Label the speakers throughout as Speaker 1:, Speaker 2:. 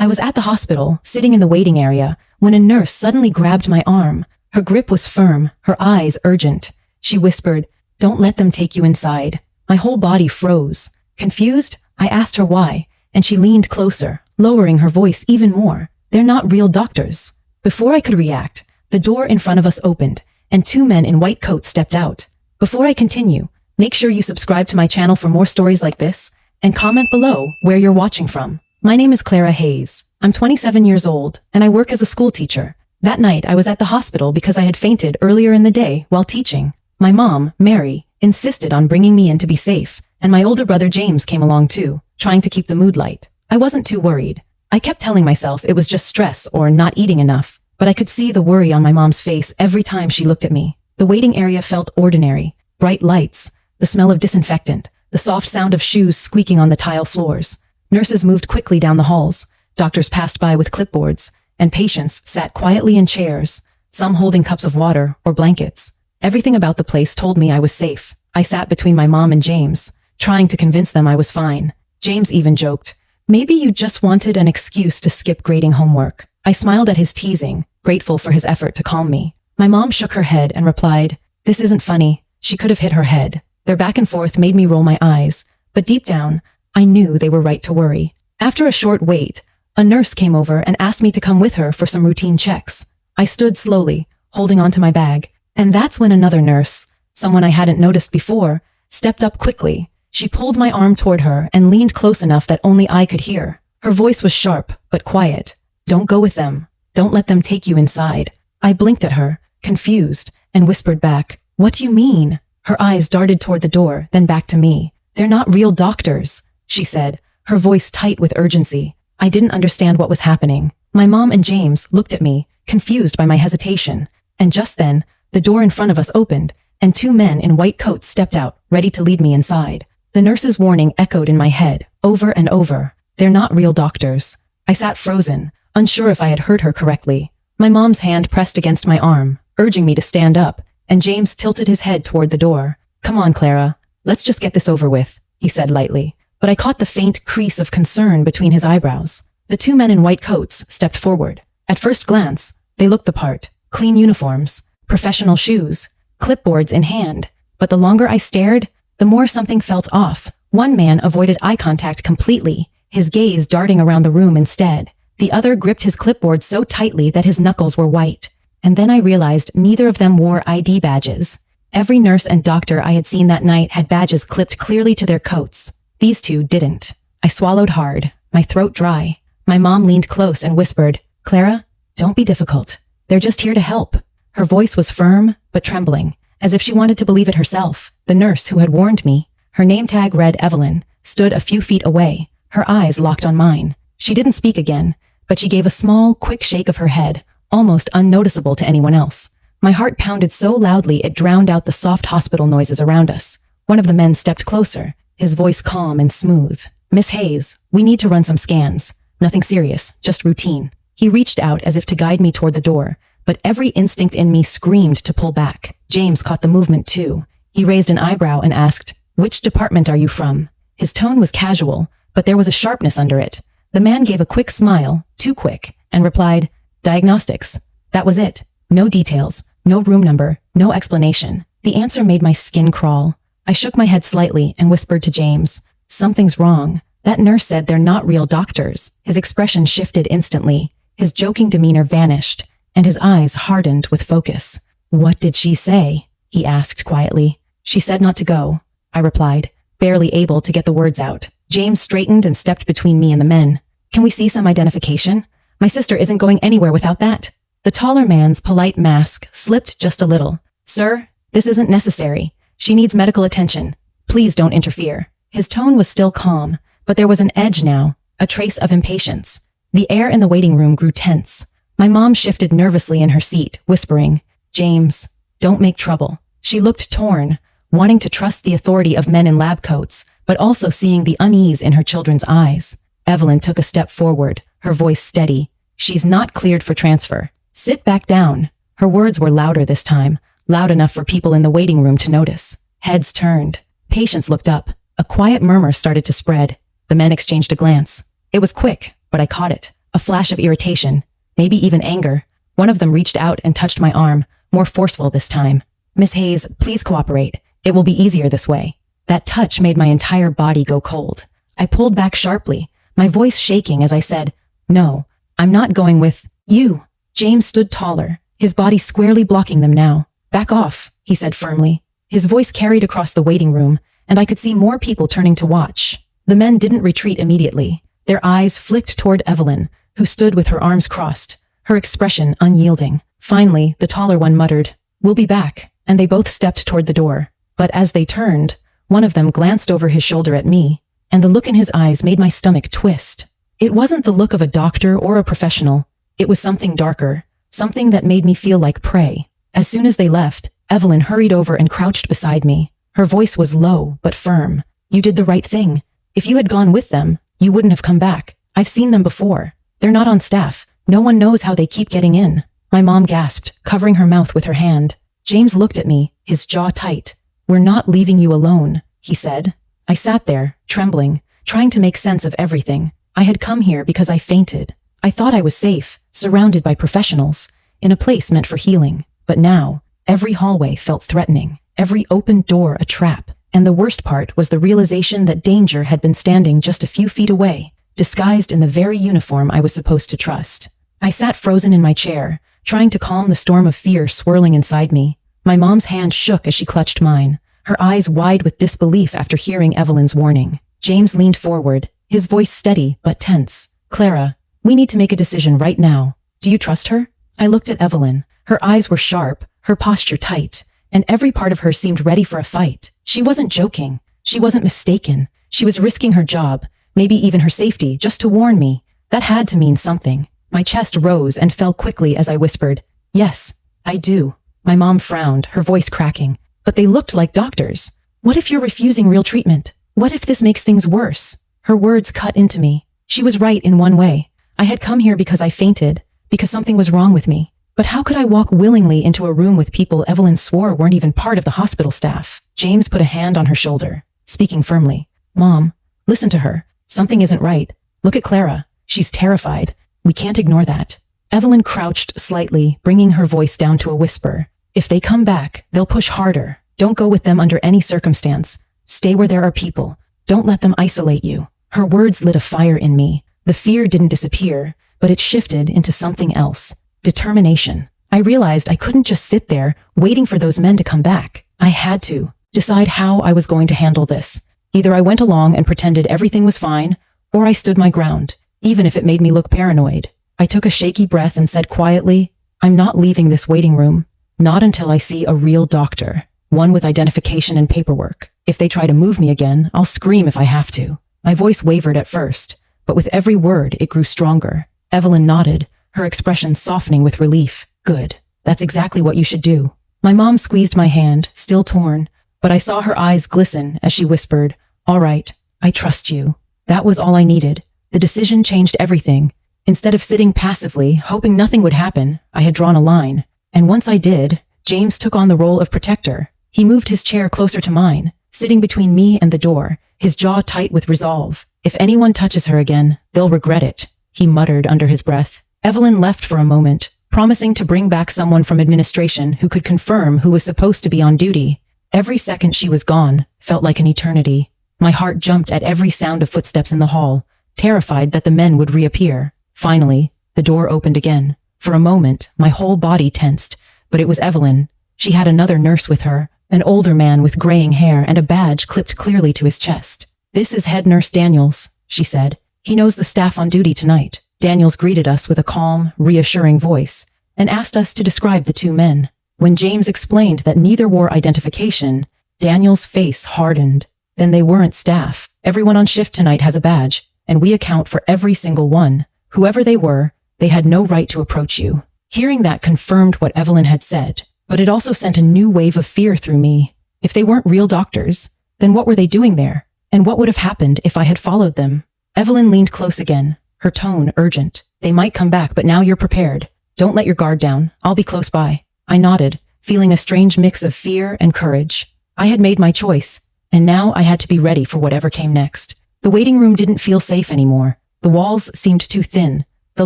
Speaker 1: I was at the hospital, sitting in the waiting area, when a nurse suddenly grabbed my arm. Her grip was firm, her eyes urgent. She whispered, "Don't let them take you inside." My whole body froze. Confused, I asked her why, and she leaned closer, lowering her voice even more. "They're not real doctors." Before I could react, the door in front of us opened, and two men in white coats stepped out. Before I continue, make sure you subscribe to my channel for more stories like this, and comment below where you're watching from. My name is Clara Hayes. I'm 27 years old, and I work as a school teacher. That night, I was at the hospital because I had fainted earlier in the day while teaching. My mom, Mary, insisted on bringing me in to be safe, and my older brother James came along too, trying to keep the mood light. I wasn't too worried. I kept telling myself it was just stress or not eating enough, but I could see the worry on my mom's face every time she looked at me. The waiting area felt ordinary. Bright lights, the smell of disinfectant, the soft sound of shoes squeaking on the tile floors. Nurses moved quickly down the halls. Doctors passed by with clipboards, and patients sat quietly in chairs, some holding cups of water or blankets. Everything about the place told me I was safe. I sat between my mom and James, trying to convince them I was fine. James even joked, "Maybe you just wanted an excuse to skip grading homework." I smiled at his teasing, grateful for his effort to calm me. My mom shook her head and replied, "This isn't funny. She could have hit her head." Their back and forth made me roll my eyes, but deep down, I knew they were right to worry. After a short wait, a nurse came over and asked me to come with her for some routine checks. I stood slowly, holding onto my bag, and that's when another nurse, someone I hadn't noticed before, stepped up quickly. She pulled my arm toward her and leaned close enough that only I could hear. Her voice was sharp, but quiet. "Don't go with them. Don't let them take you inside." I blinked at her, confused, and whispered back, "What do you mean?" Her eyes darted toward the door, then back to me. "They're not real doctors," she said, her voice tight with urgency. I didn't understand what was happening. My mom and James looked at me, confused by my hesitation. And just then, the door in front of us opened, and two men in white coats stepped out, ready to lead me inside. The nurse's warning echoed in my head, over and over. "They're not real doctors." I sat frozen, unsure if I had heard her correctly. My mom's hand pressed against my arm, urging me to stand up, and James tilted his head toward the door. "Come on, Clara. Let's just get this over with," he said lightly. But I caught the faint crease of concern between his eyebrows. The two men in white coats stepped forward. At first glance, they looked the part. Clean uniforms, professional shoes, clipboards in hand. But the longer I stared, the more something felt off. One man avoided eye contact completely, his gaze darting around the room instead. The other gripped his clipboard so tightly that his knuckles were white. And then I realized neither of them wore ID badges. Every nurse and doctor I had seen that night had badges clipped clearly to their coats. These two didn't. I swallowed hard, my throat dry. My mom leaned close and whispered, "Clara, don't be difficult. They're just here to help." Her voice was firm, but trembling, as if she wanted to believe it herself. The nurse who had warned me, her name tag read Evelyn, stood a few feet away, her eyes locked on mine. She didn't speak again, but she gave a small, quick shake of her head, almost unnoticeable to anyone else. My heart pounded so loudly it drowned out the soft hospital noises around us. One of the men stepped closer, his voice calm and smooth. "Miss Hayes, we need to run some scans. Nothing serious, just routine." He reached out as if to guide me toward the door, but every instinct in me screamed to pull back. James caught the movement too. He raised an eyebrow and asked, "Which department are you from?" His tone was casual, but there was a sharpness under it. The man gave a quick smile, too quick, and replied, "Diagnostics." That was it. No details, no room number, no explanation. The answer made my skin crawl. I shook my head slightly and whispered to James, "Something's wrong. That nurse said they're not real doctors." His expression shifted instantly. His joking demeanor vanished, and his eyes hardened with focus. "What did she say?" he asked quietly. "She said not to go," I replied, barely able to get the words out. James straightened and stepped between me and the men. "Can we see some identification? My sister isn't going anywhere without that." The taller man's polite mask slipped just a little. "Sir, this isn't necessary. She needs medical attention. Please don't interfere." His tone was still calm, but there was an edge now, a trace of impatience. The air in the waiting room grew tense. My mom shifted nervously in her seat, whispering, "James, don't make trouble." She looked torn, wanting to trust the authority of men in lab coats, but also seeing the unease in her children's eyes. Evelyn took a step forward, her voice steady. "She's not cleared for transfer. Sit back down." Her words were louder this time, loud enough for people in the waiting room to notice. Heads turned. Patients looked up. A quiet murmur started to spread. The men exchanged a glance. It was quick, but I caught it. A flash of irritation, maybe even anger. One of them reached out and touched my arm, more forceful this time. Miss Hayes, please cooperate. It will be easier this way. That touch made my entire body go cold. I pulled back sharply, my voice shaking as I said, "No, I'm not going with you." James stood taller, his body squarely blocking them now. "Back off," he said firmly. His voice carried across the waiting room, and I could see more people turning to watch. The men didn't retreat immediately. Their eyes flicked toward Evelyn, who stood with her arms crossed, her expression unyielding. Finally, the taller one muttered, "We'll be back," and they both stepped toward the door. But as they turned, one of them glanced over his shoulder at me, and the look in his eyes made my stomach twist. It wasn't the look of a doctor or a professional. It was something darker, something that made me feel like prey. As soon as they left, Evelyn hurried over and crouched beside me. Her voice was low but firm. "You did the right thing. If you had gone with them, you wouldn't have come back. I've seen them before. They're not on staff. No one knows how they keep getting in." My mom gasped, covering her mouth with her hand. James looked at me, his jaw tight. "We're not leaving you alone," he said. I sat there, trembling, trying to make sense of everything. I had come here because I fainted. I thought I was safe, surrounded by professionals, in a place meant for healing. But now, every hallway felt threatening, every open door a trap. And the worst part was the realization that danger had been standing just a few feet away, disguised in the very uniform I was supposed to trust. I sat frozen in my chair, trying to calm the storm of fear swirling inside me. My mom's hand shook as she clutched mine, her eyes wide with disbelief after hearing Evelyn's warning. James leaned forward, his voice steady but tense. "Clara, we need to make a decision right now. Do you trust her?" I looked at Evelyn. Her eyes were sharp, her posture tight, and every part of her seemed ready for a fight. She wasn't joking. She wasn't mistaken. She was risking her job, maybe even her safety, just to warn me. That had to mean something. My chest rose and fell quickly as I whispered, "Yes, I do." My mom frowned, her voice cracking. "But they looked like doctors. What if you're refusing real treatment? What if this makes things worse?" Her words cut into me. She was right in one way. I had come here because I fainted, because something was wrong with me. But how could I walk willingly into a room with people Evelyn swore weren't even part of the hospital staff? James put a hand on her shoulder, speaking firmly. "Mom, listen to her. Something isn't right. Look at Clara. She's terrified. We can't ignore that." Evelyn crouched slightly, bringing her voice down to a whisper. "If they come back, they'll push harder. Don't go with them under any circumstance. Stay where there are people. Don't let them isolate you." Her words lit a fire in me. The fear didn't disappear, but it shifted into something else. Determination. I realized I couldn't just sit there, waiting for those men to come back. I had to decide how I was going to handle this. Either I went along and pretended everything was fine, or I stood my ground, even if it made me look paranoid. I took a shaky breath and said quietly, "I'm not leaving this waiting room. Not until I see a real doctor, one with identification and paperwork. If they try to move me again, I'll scream if I have to." My voice wavered at first, but with every word it grew stronger. Evelyn nodded, her expression softening with relief. "Good. That's exactly what you should do." My mom squeezed my hand, still torn, but I saw her eyes glisten as she whispered, "All right, I trust you." That was all I needed. The decision changed everything. Instead of sitting passively, hoping nothing would happen, I had drawn a line. And once I did, James took on the role of protector. He moved his chair closer to mine, sitting between me and the door, his jaw tight with resolve. "If anyone touches her again, they'll regret it," he muttered under his breath. Evelyn left for a moment, promising to bring back someone from administration who could confirm who was supposed to be on duty. Every second she was gone felt like an eternity. My heart jumped at every sound of footsteps in the hall, terrified that the men would reappear. Finally, the door opened again. For a moment, my whole body tensed, but it was Evelyn. She had another nurse with her, an older man with graying hair and a badge clipped clearly to his chest. "This is Head Nurse Daniels," she said. "He knows the staff on duty tonight." Daniels greeted us with a calm, reassuring voice and asked us to describe the two men. When James explained that neither wore identification, Daniels' face hardened. "Then they weren't staff. Everyone on shift tonight has a badge, and we account for every single one. Whoever they were, they had no right to approach you." Hearing that confirmed what Evelyn had said, but it also sent a new wave of fear through me. If they weren't real doctors, then what were they doing there? And what would have happened if I had followed them? Evelyn leaned close again, her tone urgent. "They might come back, but now you're prepared. Don't let your guard down. I'll be close by." I nodded, feeling a strange mix of fear and courage. I had made my choice, and now I had to be ready for whatever came next. The waiting room didn't feel safe anymore. The walls seemed too thin, The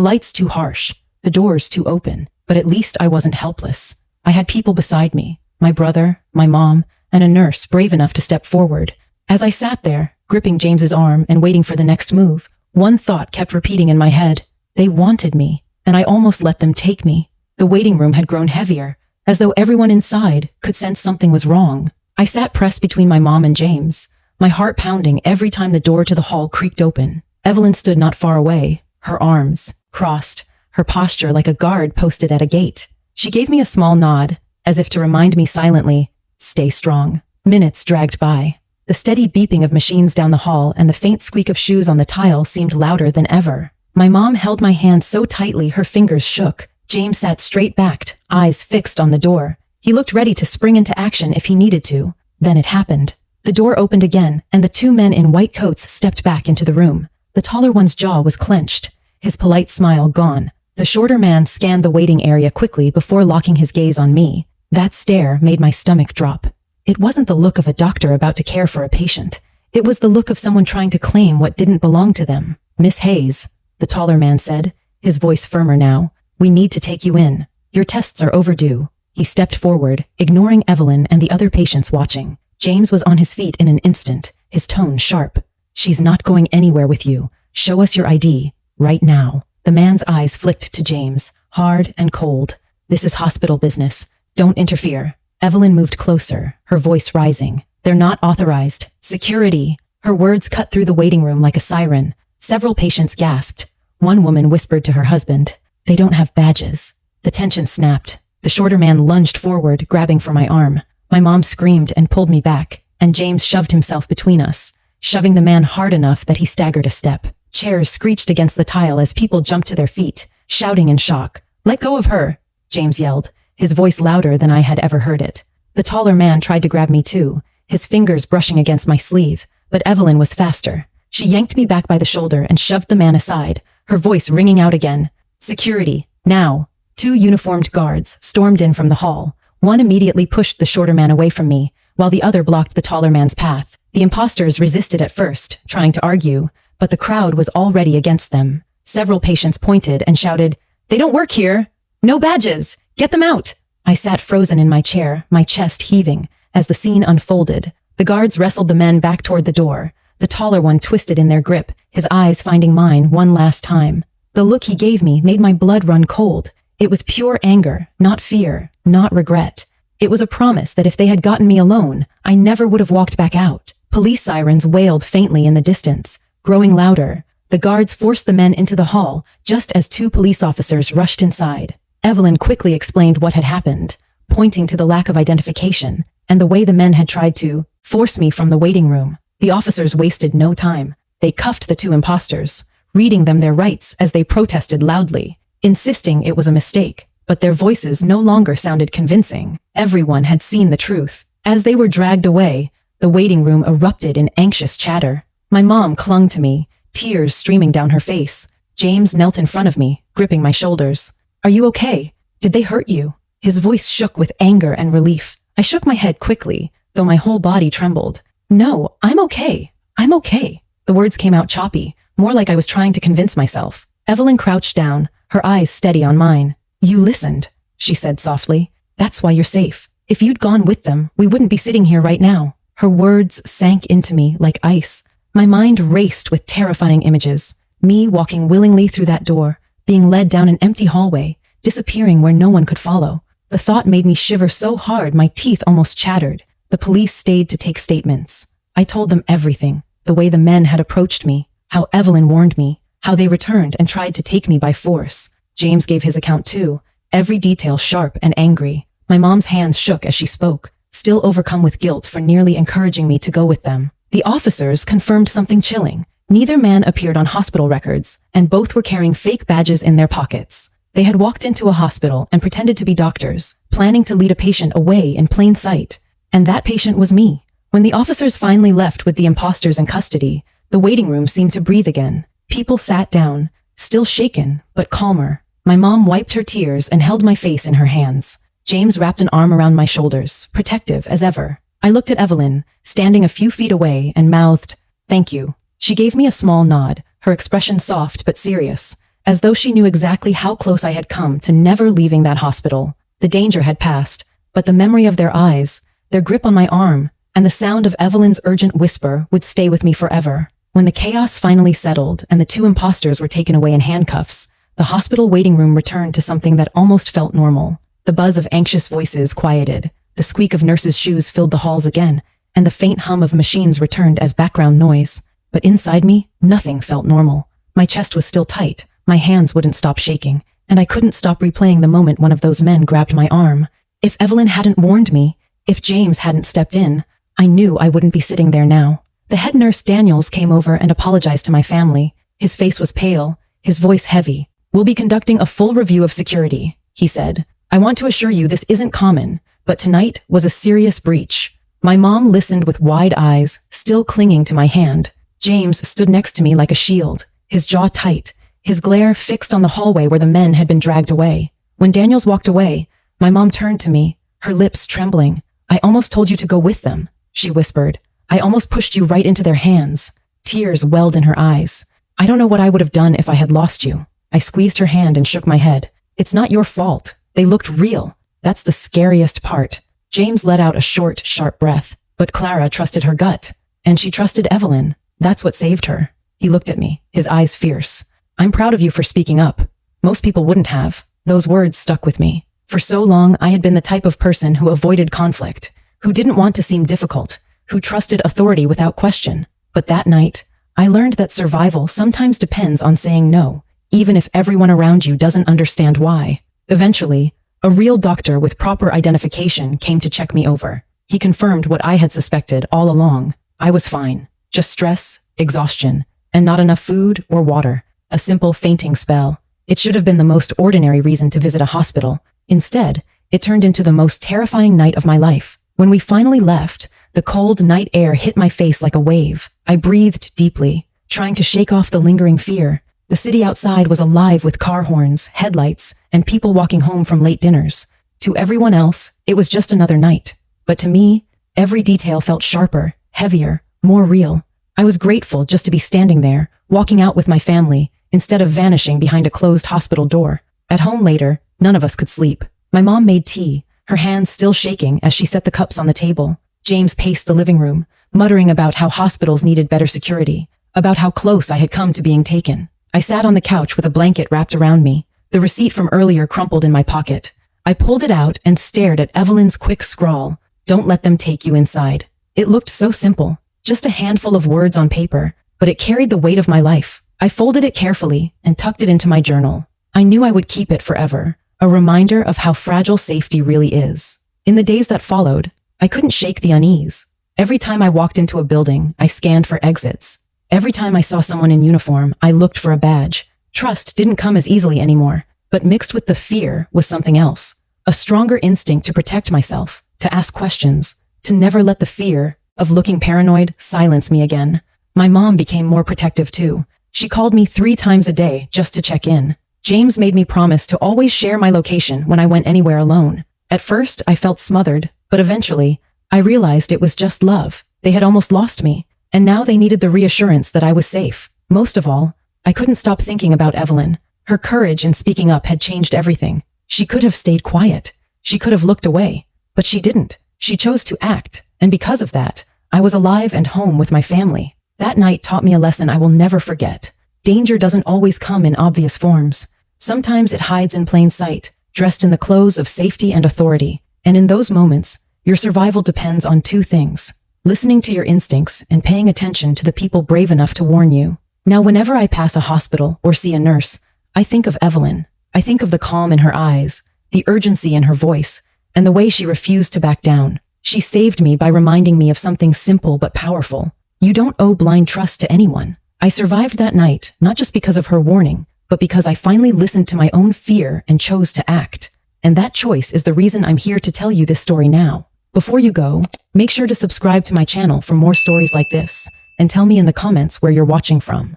Speaker 1: lights too harsh, the doors too open, but at least I wasn't helpless. I had people beside me, my brother, my mom, and a nurse brave enough to step forward. As I sat there, gripping James's arm and waiting for the next move, one thought kept repeating in my head. They wanted me, and I almost let them take me. The waiting room had grown heavier, as though everyone inside could sense something was wrong. I sat pressed between my mom and James, my heart pounding every time the door to the hall creaked open. Evelyn stood not far away, her arms crossed, her posture like a guard posted at a gate. She gave me a small nod, as if to remind me silently, stay strong. Minutes dragged by. The steady beeping of machines down the hall and the faint squeak of shoes on the tile seemed louder than ever. My mom held my hand so tightly her fingers shook. James sat straight-backed, eyes fixed on the door. He looked ready to spring into action if he needed to. Then it happened. The door opened again, and the two men in white coats stepped back into the room. The taller one's jaw was clenched, his polite smile gone. The shorter man scanned the waiting area quickly before locking his gaze on me. That stare made my stomach drop. It wasn't the look of a doctor about to care for a patient. It was the look of someone trying to claim what didn't belong to them. Miss Hayes, the taller man said, his voice firmer now, we need to take you in. Your tests are overdue. He stepped forward, ignoring Evelyn and the other patients watching. James was on his feet in an instant, his tone sharp. She's not going anywhere with you. Show us your ID, right now. The man's eyes flicked to James, hard and cold. This is hospital business. Don't interfere. Evelyn moved closer, her voice rising. They're not authorized. Security. Her words cut through the waiting room like a siren. Several patients gasped. One woman whispered to her husband, they don't have badges. The tension snapped. The shorter man lunged forward, grabbing for my arm. My mom screamed and pulled me back, and James shoved himself between us, shoving the man hard enough that he staggered a step. Chairs screeched against the tile as people jumped to their feet, shouting in shock. Let go of her, James yelled, his voice louder than I had ever heard it. The taller man tried to grab me too, his fingers brushing against my sleeve, but Evelyn was faster. She yanked me back by the shoulder and shoved the man aside, her voice ringing out again. Security, now. Two uniformed guards stormed in from the hall. One immediately pushed the shorter man away from me, while the other blocked the taller man's path. The imposters resisted at first, trying to argue, but the crowd was already against them. Several patients pointed and shouted, they don't work here! No badges! Get them out! I sat frozen in my chair, my chest heaving, as the scene unfolded. The guards wrestled the men back toward the door. The taller one twisted in their grip, his eyes finding mine one last time. The look he gave me made my blood run cold. It was pure anger, not fear, not regret. It was a promise that if they had gotten me alone, I never would have walked back out. Police sirens wailed faintly in the distance, growing louder. The guards forced the men into the hall, just as two police officers rushed inside. Evelyn quickly explained what had happened, pointing to the lack of identification and the way the men had tried to force me from the waiting room. The officers wasted no time. They cuffed the two imposters, reading them their rights as they protested loudly, insisting it was a mistake. But their voices no longer sounded convincing. Everyone had seen the truth. As they were dragged away, the waiting room erupted in anxious chatter. My mom clung to me, tears streaming down her face. James knelt in front of me, gripping my shoulders. Are you okay? Did they hurt you? His voice shook with anger and relief. I shook my head quickly, though my whole body trembled. No, I'm okay. I'm okay. The words came out choppy, more like I was trying to convince myself. Evelyn crouched down, her eyes steady on mine. You listened, she said softly. That's why you're safe. If you'd gone with them, we wouldn't be sitting here right now. Her words sank into me like ice. My mind raced with terrifying images. Me walking willingly through that door, being led down an empty hallway, disappearing where no one could follow. The thought made me shiver so hard my teeth almost chattered. The police stayed to take statements. I told them everything, the way the men had approached me, how Evelyn warned me, how they returned and tried to take me by force. James gave his account too, every detail sharp and angry. My mom's hands shook as she spoke, still overcome with guilt for nearly encouraging me to go with them. The officers confirmed something chilling. Neither man appeared on hospital records, and both were carrying fake badges in their pockets. They had walked into a hospital and pretended to be doctors, planning to lead a patient away in plain sight. And that patient was me. When the officers finally left with the imposters in custody, the waiting room seemed to breathe again. People sat down, still shaken, but calmer. My mom wiped her tears and held my face in her hands. James wrapped an arm around my shoulders, protective as ever. I looked at Evelyn, standing a few feet away, and mouthed, "Thank you." She gave me a small nod, her expression soft but serious. as though she knew exactly how close I had come to never leaving that hospital. The danger had passed, but the memory of their eyes, their grip on my arm, and the sound of Evelyn's urgent whisper would stay with me forever. When the chaos finally settled and the two imposters were taken away in handcuffs, the hospital waiting room returned to something that almost felt normal. The buzz of anxious voices quieted, the squeak of nurses' shoes filled the halls again, and the faint hum of machines returned as background noise. But inside me, nothing felt normal. My chest was still tight, my hands wouldn't stop shaking, and I couldn't stop replaying the moment one of those men grabbed my arm. If Evelyn hadn't warned me, if James hadn't stepped in, I knew I wouldn't be sitting there now. The head nurse Daniels came over and apologized to my family. His face was pale, his voice heavy. "We'll be conducting a full review of security," he said. "I want to assure you this isn't common, but tonight was a serious breach." My mom listened with wide eyes, still clinging to my hand. James stood next to me like a shield, his jaw tight, his glare fixed on the hallway where the men had been dragged away. When Daniels walked away, my mom turned to me, her lips trembling. "I almost told you to go with them," she whispered. "I almost pushed you right into their hands." Tears welled in her eyes. "I don't know what I would have done if I had lost you." I squeezed her hand and shook my head. "It's not your fault. They looked real. That's the scariest part." James let out a short, sharp breath. But Clara trusted her gut. And she trusted Evelyn. That's what saved her. He looked at me, his eyes fierce. "I'm proud of you for speaking up. Most people wouldn't have." Those words stuck with me. For so long, I had been the type of person who avoided conflict, who didn't want to seem difficult, who trusted authority without question. But that night, I learned that survival sometimes depends on saying no, even if everyone around you doesn't understand why. Eventually, a real doctor with proper identification came to check me over. He confirmed what I had suspected all along. I was fine. Just stress, exhaustion, and not enough food or water. A simple fainting spell. It should have been the most ordinary reason to visit a hospital. Instead, it turned into the most terrifying night of my life. When we finally left, the cold night air hit my face like a wave. I breathed deeply, trying to shake off the lingering fear. The city outside was alive with car horns, headlights, and people walking home from late dinners. To everyone else, it was just another night. But to me, every detail felt sharper, heavier, more real. I was grateful just to be standing there, walking out with my family, instead of vanishing behind a closed hospital door. At home later, none of us could sleep. My mom made tea, her hands still shaking as she set the cups on the table. James paced the living room, muttering about how hospitals needed better security, about how close I had come to being taken. I sat on the couch with a blanket wrapped around me, the receipt from earlier crumpled in my pocket. I pulled it out and stared at Evelyn's quick scrawl, "Don't let them take you inside." It looked so simple, just a handful of words on paper, but it carried the weight of my life. I folded it carefully and tucked it into my journal. I knew I would keep it forever, a reminder of how fragile safety really is. In the days that followed, I couldn't shake the unease. Every time I walked into a building, I scanned for exits. Every time I saw someone in uniform, I looked for a badge. Trust didn't come as easily anymore, but mixed with the fear was something else. A stronger instinct to protect myself, to ask questions, to never let the fear of looking paranoid silence me again. My mom became more protective too. She called me 3 times a day just to check in. James made me promise to always share my location when I went anywhere alone. At first, I felt smothered, but eventually, I realized it was just love. They had almost lost me, and now they needed the reassurance that I was safe. Most of all, I couldn't stop thinking about Evelyn. Her courage in speaking up had changed everything. She could have stayed quiet. She could have looked away, but she didn't. She chose to act, and because of that, I was alive and home with my family. That night taught me a lesson I will never forget. Danger doesn't always come in obvious forms. Sometimes it hides in plain sight, dressed in the clothes of safety and authority. And in those moments, your survival depends on 2 things: listening to your instincts and paying attention to the people brave enough to warn you. Now, whenever I pass a hospital or see a nurse, I think of Evelyn. I think of the calm in her eyes, the urgency in her voice, and the way she refused to back down. She saved me by reminding me of something simple but powerful. You don't owe blind trust to anyone. I survived that night, not just because of her warning, but because I finally listened to my own fear and chose to act. And that choice is the reason I'm here to tell you this story now. Before you go, make sure to subscribe to my channel for more stories like this, and tell me in the comments where you're watching from.